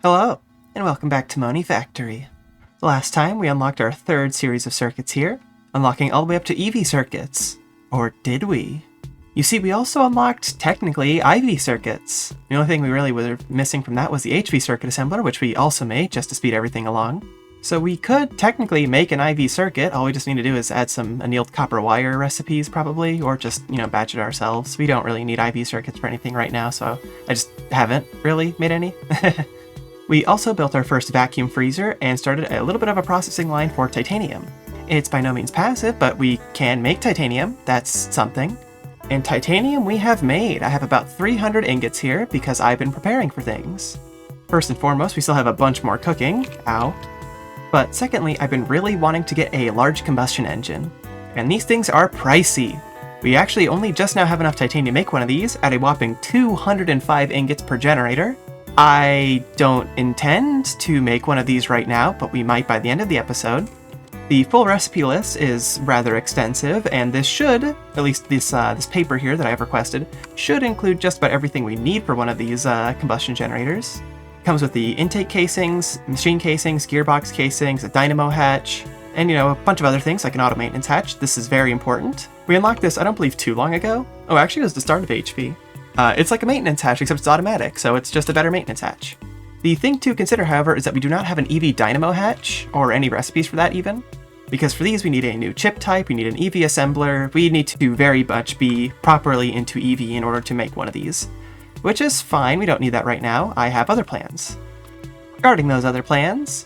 Hello, and welcome back to Monifactory. The last time we unlocked our third series of circuits here, unlocking all the way up to EV circuits. Or did we? You see, we also unlocked, technically, IV circuits. The only thing we really were missing from that was the HV circuit assembler, which we also made just to speed everything along. So we could technically make an IV circuit. All we just need to do is add some annealed copper wire recipes, probably, or just, batch it ourselves. We don't really need IV circuits for anything right now, so I just haven't really made any. We also built our first vacuum freezer and started a little bit of a processing line for titanium. It's by no means passive, but we can make titanium. That's something. And titanium we have made. I have about 300 ingots here because I've been preparing for things. First and foremost, we still have a bunch more cooking. Ow. But secondly, I've been really wanting to get a large combustion engine. And these things are pricey. We actually only just now have enough titanium to make one of these at a whopping 205 ingots per generator. I don't intend to make one of these right now, but we might by the end of the episode. The full recipe list is rather extensive, and this should, at least this paper here that I've requested, should include just about everything we need for one of these combustion generators. It comes with the intake casings, machine casings, gearbox casings, a dynamo hatch, and a bunch of other things like an auto maintenance hatch. This is very important. We unlocked this, I don't believe, too long ago. Oh, actually it was the start of HP. It's like a maintenance hatch, except it's automatic, so it's just a better maintenance hatch. The thing to consider, however, is that we do not have an EV dynamo hatch, or any recipes for that even, because for these we need a new chip type, we need an EV assembler, we need to very much be properly into EV in order to make one of these. Which is fine, we don't need that right now, I have other plans. Regarding those other plans,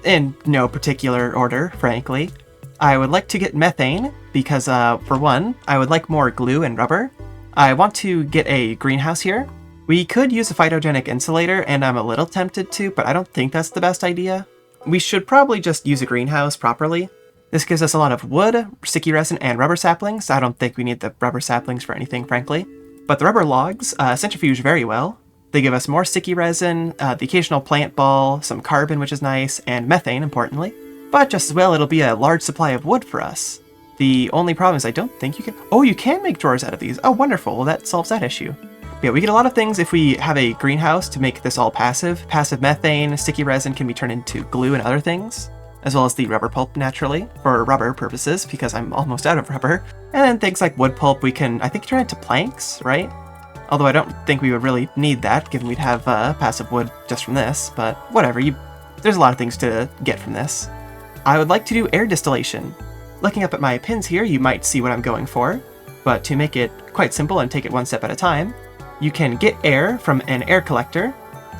in no particular order, frankly, I would like to get methane, because for one, I would like more glue and rubber. I want to get a greenhouse here. We could use a phytogenic insulator, and I'm a little tempted to, but I don't think that's the best idea. We should probably just use a greenhouse properly. This gives us a lot of wood, sticky resin, and rubber saplings. I don't think we need the rubber saplings for anything, frankly. But the rubber logs centrifuge very well. They give us more sticky resin, the occasional plant ball, some carbon, which is nice, and methane, importantly. But just as well, it'll be a large supply of wood for us. The only problem is I don't think you can... Oh, you can make drawers out of these. Oh, wonderful. Well, that solves that issue. Yeah, we get a lot of things if we have a greenhouse to make this all passive. Passive methane, sticky resin can be turned into glue and other things, as well as the rubber pulp, naturally, for rubber purposes, because I'm almost out of rubber. And then things like wood pulp we can, I think, turn into planks, right? Although I don't think we would really need that, given we'd have passive wood just from this, but whatever, there's a lot of things to get from this. I would like to do air distillation. Looking up at my pins here, you might see what I'm going for, but to make it quite simple and take it one step at a time, you can get air from an air collector,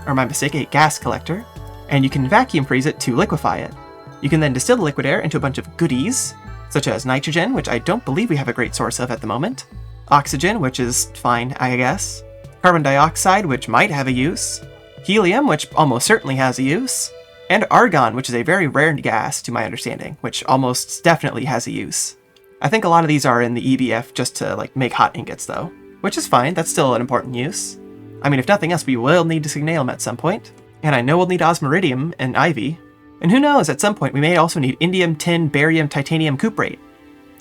or my mistake, a gas collector, and you can vacuum freeze it to liquefy it. You can then distill the liquid air into a bunch of goodies, such as nitrogen, which I don't believe we have a great source of at the moment, oxygen, which is fine, I guess, carbon dioxide, which might have a use, helium, which almost certainly has a use, and argon, which is a very rare gas, to my understanding, which almost definitely has a use. I think a lot of these are in the EBF just to, make hot ingots, though, which is fine, that's still an important use. I mean, if nothing else, we will need signalum at some point, and I know we'll need osmiridium and ivy, and who knows, at some point we may also need indium, tin, barium, titanium cuprate,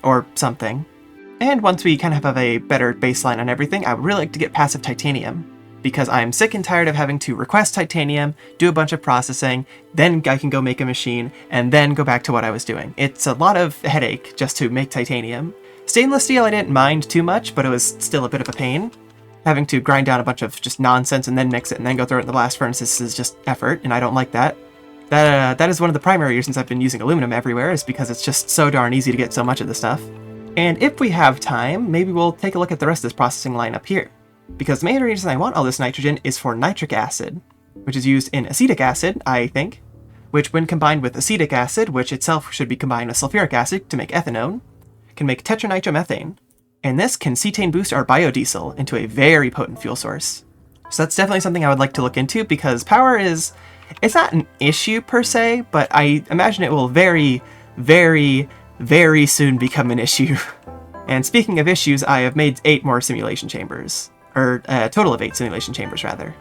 or something. And once we kind of have a better baseline on everything, I would really like to get passive titanium, because I'm sick and tired of having to request titanium, do a bunch of processing, then I can go make a machine, and then go back to what I was doing. It's a lot of headache just to make titanium. Stainless steel I didn't mind too much, but it was still a bit of a pain. Having to grind down a bunch of just nonsense and then mix it and then go throw it in the blast furnaces is just effort, and I don't like that. That is one of the primary reasons I've been using aluminum everywhere, is because it's just so darn easy to get so much of the stuff. And if we have time, maybe we'll take a look at the rest of this processing line up here. Because the main reason I want all this nitrogen is for nitric acid, which is used in acetic acid, I think, which when combined with acetic acid, which itself should be combined with sulfuric acid to make ethanone, can make tetranitromethane. And this can cetane boost our biodiesel into a very potent fuel source. So that's definitely something I would like to look into, because power it's not an issue per se, but I imagine it will very, very, very soon become an issue. And speaking of issues, I have made 8 more simulation chambers. Or a total of 8 simulation chambers, rather.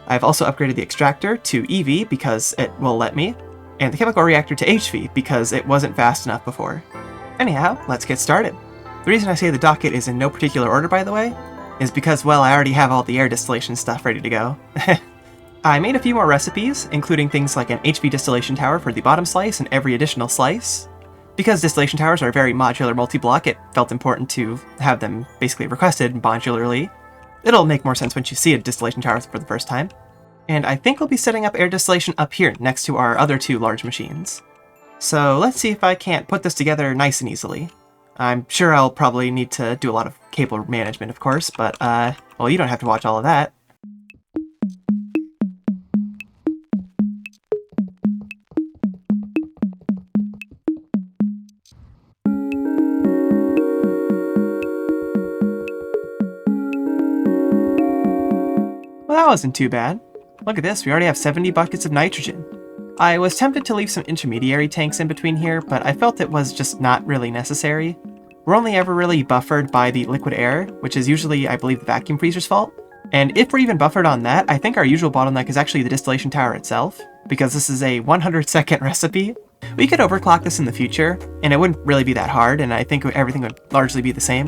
I've also upgraded the extractor to EV because it will let me, and the chemical reactor to HV because it wasn't fast enough before. Anyhow, let's get started. The reason I say the docket is in no particular order, by the way, is because, well, I already have all the air distillation stuff ready to go. I made a few more recipes, including things like an HV distillation tower for the bottom slice and every additional slice. Because distillation towers are very modular multi-block, it felt important to have them basically requested modularly. It'll make more sense once you see a distillation tower for the first time. And I think we'll be setting up air distillation up here next to our other two large machines. So let's see if I can't put this together nice and easily. I'm sure I'll probably need to do a lot of cable management, of course, but, well, you don't have to watch all of that. Well, that wasn't too bad. Look at this, we already have 70 buckets of nitrogen. I was tempted to leave some intermediary tanks in between here, but I felt it was just not really necessary. We're only ever really buffered by the liquid air, which is usually, I believe, the vacuum freezer's fault. And if we're even buffered on that, I think our usual bottleneck is actually the distillation tower itself, because this is a 100-second recipe. We could overclock this in the future, and it wouldn't really be that hard, and I think everything would largely be the same.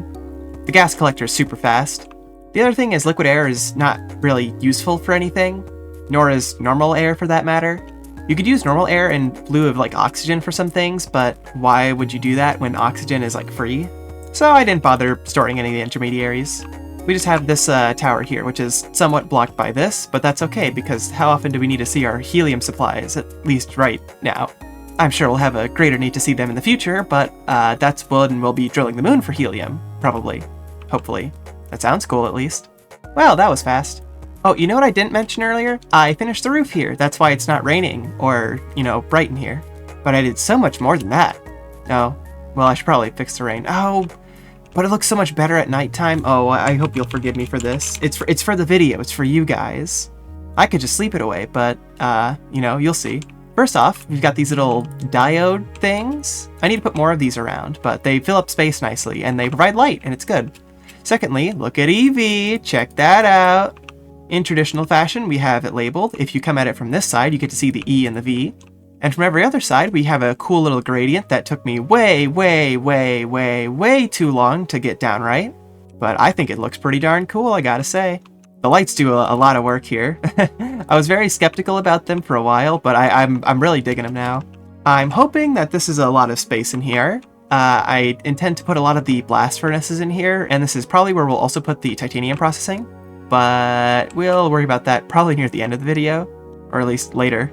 The gas collector is super fast. The other thing is liquid air is not really useful for anything, nor is normal air for that matter. You could use normal air in lieu of like oxygen for some things, but why would you do that when oxygen is like free? So I didn't bother storing any of the intermediaries. We just have this tower here, which is somewhat blocked by this, but that's okay because how often do we need to see our helium supplies, at least right now? I'm sure we'll have a greater need to see them in the future, but that's when we'll be drilling the moon for helium, probably. Hopefully. That sounds cool, at least. Well, that was fast. Oh, you know what I didn't mention earlier? I finished the roof here. That's why it's not raining or, you know, bright in here. But I did so much more than that. Oh, well, I should probably fix the rain. Oh, but it looks so much better at nighttime. Oh, I hope you'll forgive me for this. It's for the video. It's for you guys. I could just sleep it away, but, you know, you'll see. First off, we've got these little diode things. I need to put more of these around, but they fill up space nicely, and they provide light, and it's good. Secondly, look at EV. Check that out. In traditional fashion, we have it labeled. If you come at it from this side, you get to see the E and the V. And from every other side, we have a cool little gradient that took me way too long to get down right. But I think it looks pretty darn cool, I gotta say. The lights do a lot of work here. I was very skeptical about them for a while, but I'm really digging them now. I'm hoping that this is a lot of space in here. I intend to put a lot of the blast furnaces in here, and this is probably where we'll also put the titanium processing. But we'll worry about that probably near the end of the video, or at least later.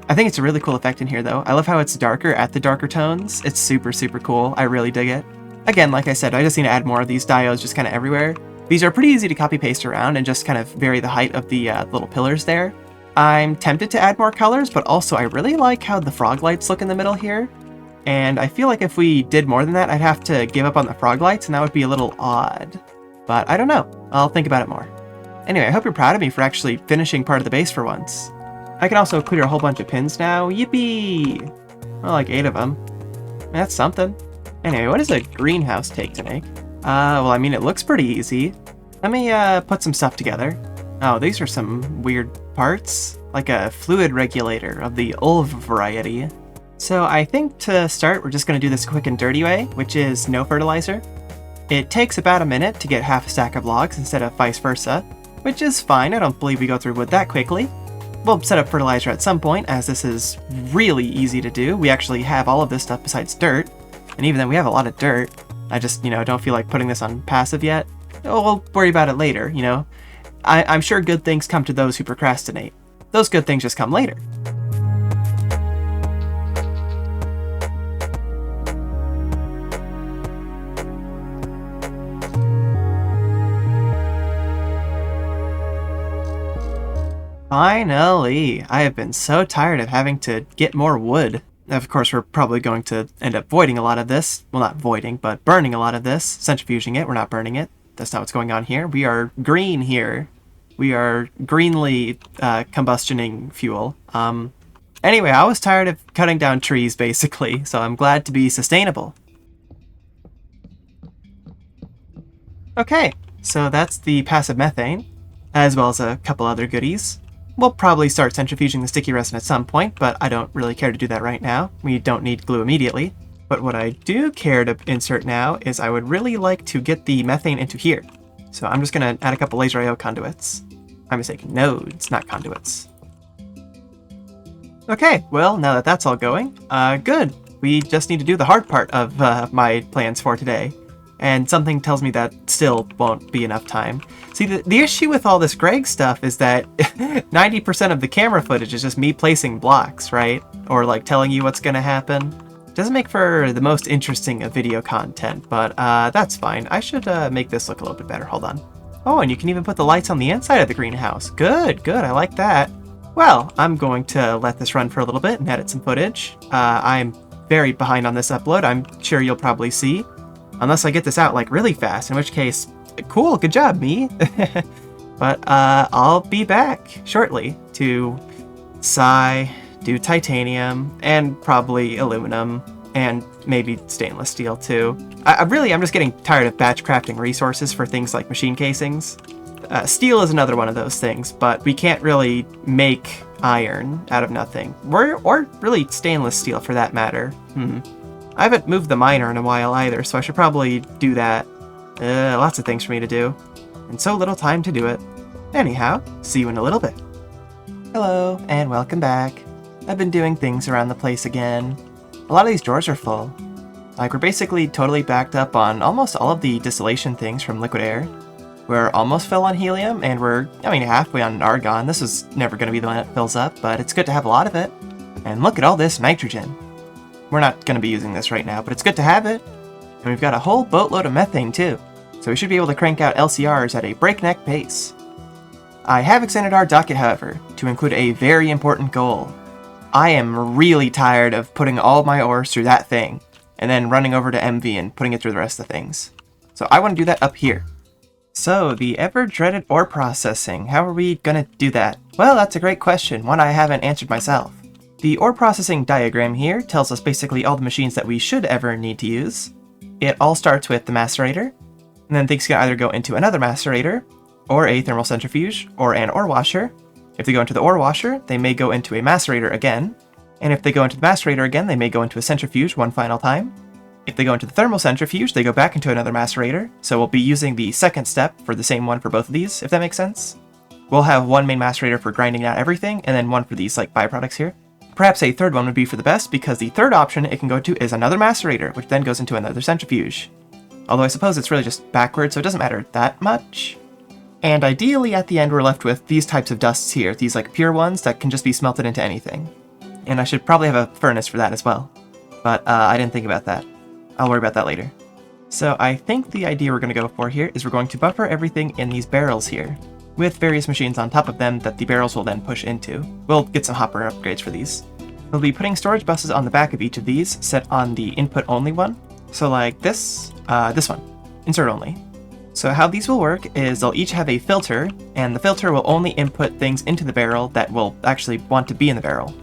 I think it's a really cool effect in here though. I love how it's darker at the darker tones. It's super cool. I really dig it. Again, like I said, I just need to add more of these diodes just kind of everywhere. These are pretty easy to copy paste around and just kind of vary the height of the little pillars there. I'm tempted to add more colors, but also I really like how the frog lights look in the middle here. And I feel like if we did more than that, I'd have to give up on the frog lights and that would be a little odd. But I don't know. I'll think about it more. Anyway, I hope you're proud of me for actually finishing part of the base for once. I can also clear a whole bunch of pins now. Yippee! Well, like 8 of them. That's something. Anyway, what does a greenhouse take to make? Well, I mean, it looks pretty easy. Let me, put some stuff together. Oh, these are some weird parts. Like a fluid regulator of the ULV variety. So I think to start, we're just going to do this quick and dirty way, which is no fertilizer. It takes about a minute to get half a stack of logs instead of vice versa. Which is fine, I don't believe we go through wood that quickly. We'll set up fertilizer at some point, as this is really easy to do. We actually have all of this stuff besides dirt, and even then we have a lot of dirt. I just, you know, don't feel like putting this on passive yet. We'll worry about it later, you know. I'm sure good things come to those who procrastinate. Those good things just come later. Finally! I have been so tired of having to get more wood. Of course, we're probably going to end up voiding a lot of this. Well, not voiding, but burning a lot of this. Centrifuging it. We're not burning it. That's not what's going on here. We are green here. We are greenly combustioning fuel. Anyway, I was tired of cutting down trees, basically, so I'm glad to be sustainable. Okay, so that's the passive methane, as well as a couple other goodies. We'll probably start centrifuging the sticky resin at some point, but I don't really care to do that right now. We don't need glue immediately. But what I do care to insert now is I would really like to get the methane into here. So I'm just going to add a couple LaserIO conduits. I'm mistaken, nodes, not conduits. Okay, well, now that that's all going, good. We just need to do the hard part of my plans for today. And something tells me that still won't be enough time. See, the issue with all this Greg stuff is that 90% of the camera footage is just me placing blocks, right? Or like telling you what's gonna happen. Doesn't make for the most interesting of video content, but that's fine. I should make this look a little bit better. Hold on. Oh, and you can even put the lights on the inside of the greenhouse. Good, good, I like that. Well, I'm going to let this run for a little bit and edit some footage. I'm very behind on this upload, I'm sure you'll probably see. Unless I get this out like really fast, in which case, cool, good job, me. But I'll be back shortly to do titanium, and probably aluminum, and maybe stainless steel too. I'm just getting tired of batch crafting resources for things like machine casings. Steel is another one of those things, but we can't really make iron out of nothing. Or really stainless steel for that matter. I haven't moved the miner in a while either, so I should probably do that. Lots of things for me to do, and so little time to do it. Anyhow, see you in a little bit. Hello, and welcome back. I've been doing things around the place again. A lot of these drawers are full. Like, we're basically totally backed up on almost all of the distillation things from liquid air. We're almost full on helium, and we're, halfway on argon. This is never going to be the one that fills up, but it's good to have a lot of it. And look at all this nitrogen. We're not going to be using this right now, but it's good to have it. And we've got a whole boatload of methane too, so we should be able to crank out LCRs at a breakneck pace. I have extended our docket, however, to include a very important goal. I am really tired of putting all my ores through that thing, and then running over to MV and putting it through the rest of the things. So I want to do that up here. So, the ever-dreaded ore processing, how are we gonna do that? Well, that's a great question, one I haven't answered myself. The ore processing diagram here tells us basically all the machines that we should ever need to use. It all starts with the macerator, and then things can either go into another macerator, or a thermal centrifuge, or an ore washer. If they go into the ore washer, they may go into a macerator again, and if they go into the macerator again, they may go into a centrifuge one final time. If they go into the thermal centrifuge, they go back into another macerator, so we'll be using the second step for the same one for both of these, if that makes sense. We'll have one main macerator for grinding out everything, and then one for these like byproducts here. Perhaps a third one would be for the best, because the third option it can go to is another macerator, which then goes into another centrifuge. Although I suppose it's really just backwards, so it doesn't matter that much. And ideally at the end we're left with these types of dusts here, these like pure ones that can just be smelted into anything. And I should probably have a furnace for that as well. But I didn't think about that. I'll worry about that later. So I think the idea we're going to go for here is we're going to buffer everything in these barrels here, with various machines on top of them that the barrels will then push into. We'll get some hopper upgrades for these. We'll be putting storage buses on the back of each of these, set on the input only one. So like this one, insert only. So how these will work is they'll each have a filter, and the filter will only input things into the barrel that will actually want to be in the barrel.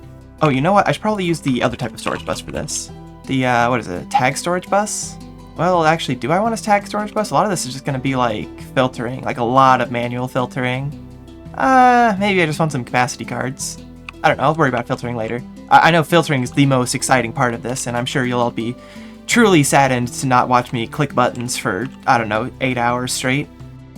Oh, you know what? I should probably use the other type of storage bus for this. The, what is it, a tag storage bus? Well, actually, do I want a tag storage bus? A lot of this is just going to be, like, filtering, like a lot of manual filtering. Maybe I just want some capacity cards. I don't know, I'll worry about filtering later. I know filtering is the most exciting part of this, and I'm sure you'll all be truly saddened to not watch me click buttons for, I don't know, 8 hours straight.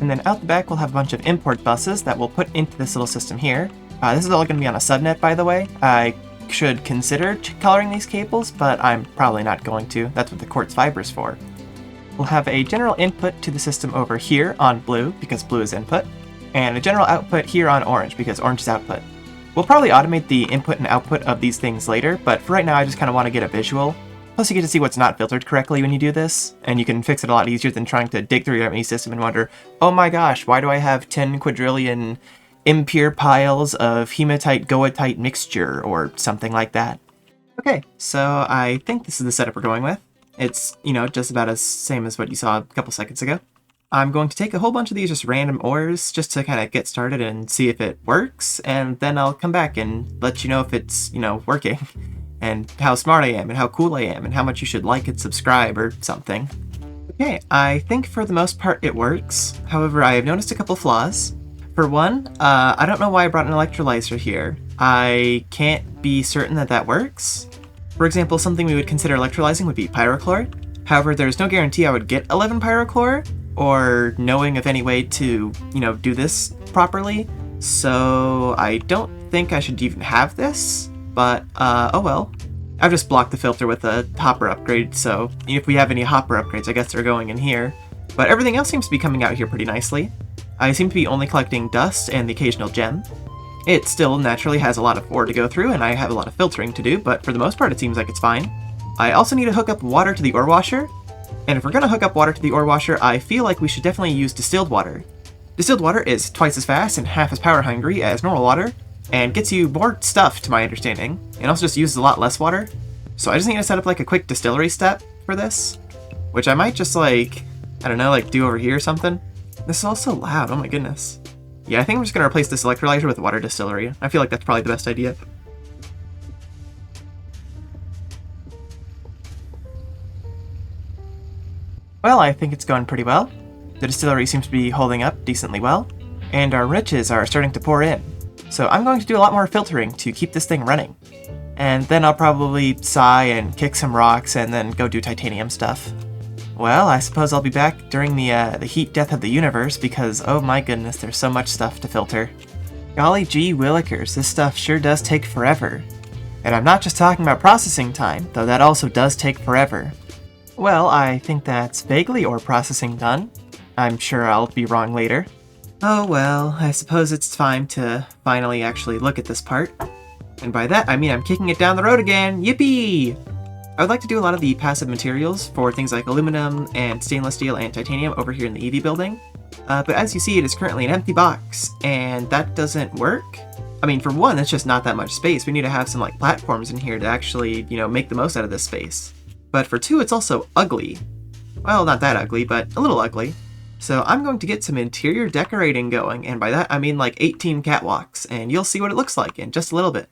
And then out the back, we'll have a bunch of import buses that we'll put into this little system here. This is all going to be on a subnet, by the way. I should consider coloring these cables, but I'm probably not going to. That's what the quartz fiber is for. We'll have a general input to the system over here on blue, because blue is input, and a general output here on orange, because orange is output. We'll probably automate the input and output of these things later, but for right now I just kind of want to get a visual. Plus you get to see what's not filtered correctly when you do this, and you can fix it a lot easier than trying to dig through your ME system and wonder, oh my gosh, why do I have 10 quadrillion impure piles of hematite goethite mixture, or something like that. Okay, so I think this is the setup we're going with. It's, just about as same as what you saw a couple seconds ago. I'm going to take a whole bunch of these just random ores just to kind of get started and see if it works, and then I'll come back and let you know if it's, working, and how smart I am, and how cool I am, and how much you should like and subscribe or something. Okay, I think for the most part it works. However, I have noticed a couple flaws. For one, I don't know why I brought an electrolyzer here. I can't be certain that that works. For example, something we would consider electrolyzing would be pyrochlorate. However, there's no guarantee I would get 11 pyrochlorate, or knowing of any way to, do this properly. So I don't think I should even have this. but oh well. I've just blocked the filter with a hopper upgrade, so if we have any hopper upgrades, I guess they're going in here. But everything else seems to be coming out here pretty nicely. I seem to be only collecting dust and the occasional gem. It still naturally has a lot of ore to go through, and I have a lot of filtering to do, but for the most part it seems like it's fine. I also need to hook up water to the ore washer, and if we're going to hook up water to the ore washer, I feel like we should definitely use distilled water. Distilled water is twice as fast and half as power hungry as normal water, and gets you more stuff, to my understanding, and also just uses a lot less water. So I just need to set up like a quick distillery step for this, which I might just like, I don't know, like do over here or something. This is all so loud, oh my goodness. Yeah, I think I'm just going to replace this electrolyzer with water distillery. I feel like that's probably the best idea. Well, I think it's going pretty well. The distillery seems to be holding up decently well, and our riches are starting to pour in. So I'm going to do a lot more filtering to keep this thing running. And then I'll probably sigh and kick some rocks and then go do titanium stuff. Well, I suppose I'll be back during the heat death of the universe because, oh my goodness, there's so much stuff to filter. Golly gee willikers, this stuff sure does take forever. And I'm not just talking about processing time, though that also does take forever. Well, I think that's vaguely ore processing done. I'm sure I'll be wrong later. Oh well, I suppose it's time to finally actually look at this part. And by that, I mean I'm kicking it down the road again! Yippee! I would like to do a lot of the passive materials for things like aluminum and stainless steel and titanium over here in the EV building. But as you see, it is currently an empty box, and that doesn't work. I mean, for one, it's just not that much space. We need to have some like platforms in here to actually, make the most out of this space. But for two, it's also ugly. Well, not that ugly, but a little ugly. So I'm going to get some interior decorating going, and by that I mean like 18 catwalks, and you'll see what it looks like in just a little bit.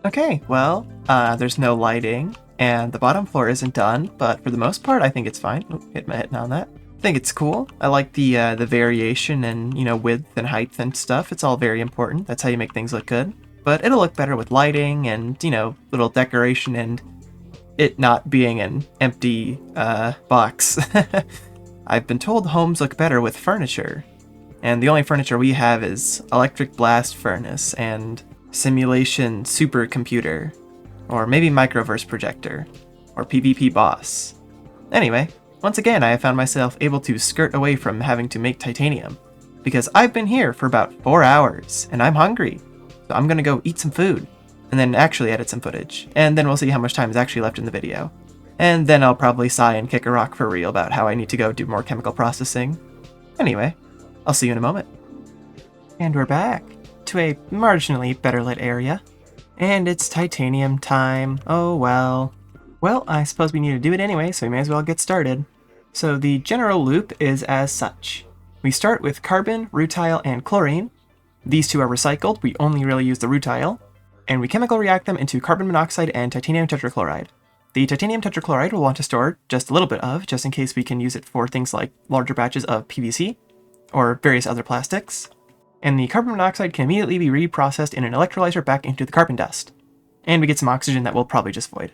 Okay, well, there's no lighting, and the bottom floor isn't done, but for the most part, I think it's fine. Oh, hit my head on that. I think it's cool. I like the variation and, width and height and stuff. It's all very important. That's how you make things look good. But it'll look better with lighting and, little decoration and it not being an empty, box. I've been told homes look better with furniture, and the only furniture we have is electric blast furnace and simulation supercomputer, or maybe microverse projector, or PvP boss. Anyway, once again I have found myself able to skirt away from having to make titanium, because I've been here for about 4 hours, and I'm hungry, so I'm gonna go eat some food, and then actually edit some footage, and then we'll see how much time is actually left in the video. And then I'll probably sigh and kick a rock for real about how I need to go do more chemical processing. Anyway, I'll see you in a moment. And we're back to a marginally better lit area. And it's titanium time. Oh well. Well, I suppose we need to do it anyway, so we may as well get started. So the general loop is as such. We start with carbon, rutile, and chlorine. These two are recycled, we only really use the rutile. And we chemical react them into carbon monoxide and titanium tetrachloride. The titanium tetrachloride we'll want to store just a little bit of, just in case we can use it for things like larger batches of PVC, or various other plastics. And the carbon monoxide can immediately be reprocessed in an electrolyzer back into the carbon dust. And we get some oxygen that we'll probably just void.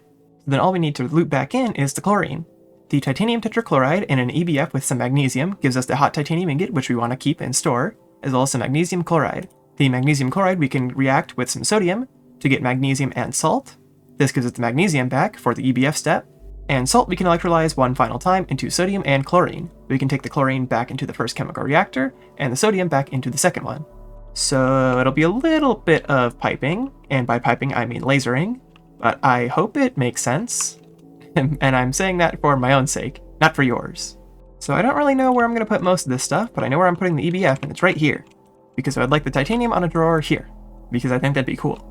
Then all we need to loop back in is the chlorine. The titanium tetrachloride in an EBF with some magnesium gives us the hot titanium ingot, which we want to keep and store, as well as some magnesium chloride. The magnesium chloride we can react with some sodium to get magnesium and salt. This gives us the magnesium back for the EBF step. And salt we can electrolyze one final time into sodium and chlorine. We can take the chlorine back into the first chemical reactor, and the sodium back into the second one. So it'll be a little bit of piping, and by piping I mean lasering, but I hope it makes sense. And I'm saying that for my own sake, not for yours. So I don't really know where I'm going to put most of this stuff, but I know where I'm putting the EBF, and it's right here. Because I'd like the titanium on a drawer here, because I think that'd be cool.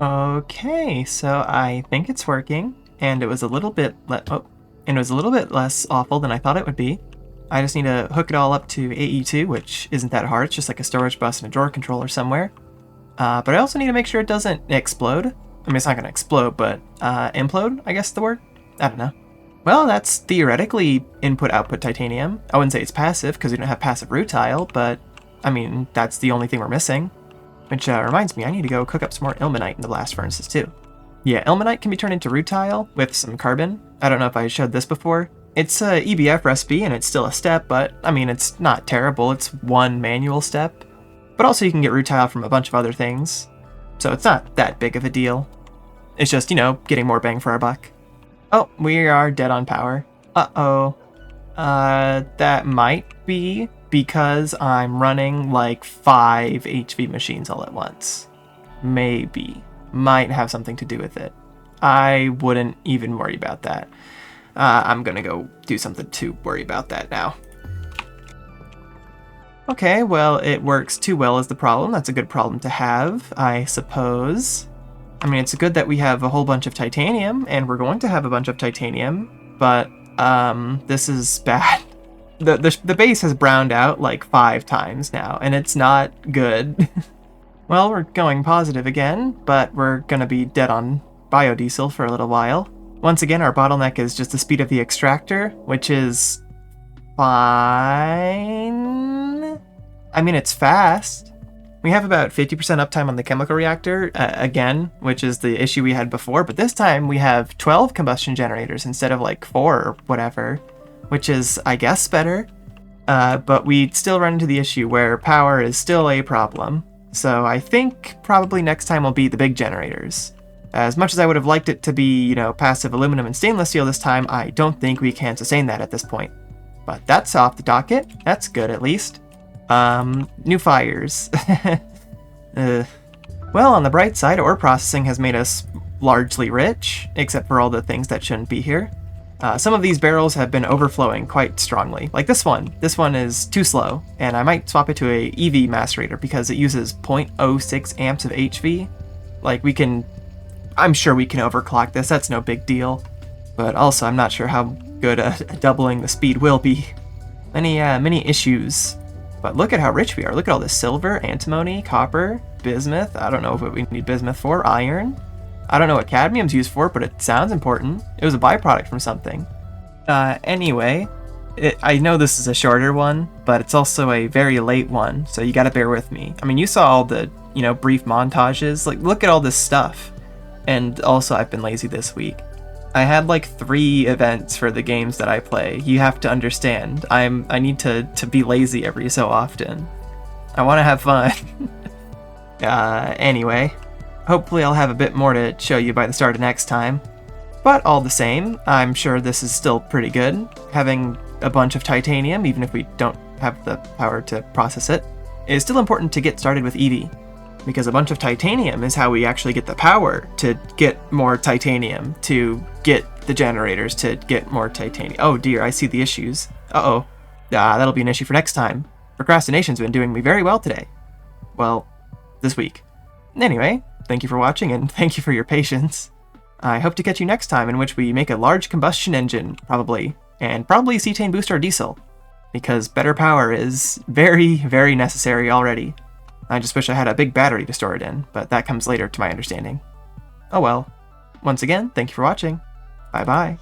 Okay, so I think it's working, and it was a little bit less awful than I thought it would be. I just need to hook it all up to AE2, which isn't that hard. It's just like a storage bus and a drawer controller somewhere. But I also need to make sure it doesn't explode. I mean, it's not going to explode, but implode, I guess is the word? I don't know. Well, that's theoretically input-output titanium. I wouldn't say it's passive, because we don't have passive rutile, but, I mean, that's the only thing we're missing. Which reminds me, I need to go cook up some more ilmenite in the blast furnaces, too. Yeah, ilmenite can be turned into rutile with some carbon. I don't know if I showed this before. It's a EBF recipe, and it's still a step, but, I mean, it's not terrible. It's one manual step. But also you can get rutile from a bunch of other things. So it's not that big of a deal. It's just, you know, getting more bang for our buck. Oh, we are dead on power. Uh-oh. That might be because I'm running like 5 HV machines all at once. Maybe. Might have something to do with it. I wouldn't even worry about that. I'm gonna go do something to worry about that now. Okay, well, it works too well as the problem. That's a good problem to have, I suppose. I mean, it's good that we have a whole bunch of titanium, and we're going to have a bunch of titanium, but, this is bad. The base has browned out like 5 times now, and it's not good. Well, we're going positive again, but we're gonna be dead on biodiesel for a little while. Once again, our bottleneck is just the speed of the extractor, which is fine. I mean, it's fast. We have about 50% uptime on the chemical reactor, again, which is the issue we had before, but this time we have 12 combustion generators instead of like 4 or whatever, which is, I guess, better. But we still run into the issue where power is still a problem. So I think probably next time will be the big generators. As much as I would have liked it to be, you know, passive aluminum and stainless steel this time, I don't think we can sustain that at this point. But that's off the docket. That's good, at least. New fires. Well, on the bright side, ore processing has made us largely rich, except for all the things that shouldn't be here. Some of these barrels have been overflowing quite strongly, like this one. This one is too slow, and I might swap it to a EV macerator because it uses 0.06 amps of HV. Like, I'm sure we can overclock this, that's no big deal. But also, I'm not sure how good doubling the speed will be. Many issues. But look at how rich we are. Look at all this silver, antimony, copper, bismuth. I don't know what we need bismuth for. Iron. I don't know what cadmium's used for, but it sounds important. It was a byproduct from something. Anyway, I know this is a shorter one, but it's also a very late one, so you gotta bear with me. I mean, you saw all the, you know, brief montages. Like, look at all this stuff. And also, I've been lazy this week. I had like 3 events for the games that I play. You have to understand. I need to be lazy every so often. I want to have fun. Anyway, hopefully I'll have a bit more to show you by the start of next time. But all the same, I'm sure this is still pretty good. Having a bunch of titanium, even if we don't have the power to process it, is still important to get started with EV. Because a bunch of titanium is how we actually get the power to get more titanium, to get the generators to get more titanium. Oh dear, I see the issues. Uh-oh. That'll be an issue for next time. Procrastination's been doing me very well today. Well, this week. Anyway, thank you for watching and thank you for your patience. I hope to catch you next time, in which we make a large combustion engine, probably, and probably cetane boost our diesel. Because better power is very, very necessary already. I just wish I had a big battery to store it in, but that comes later to my understanding. Oh well. Once again, thank you for watching. Bye bye.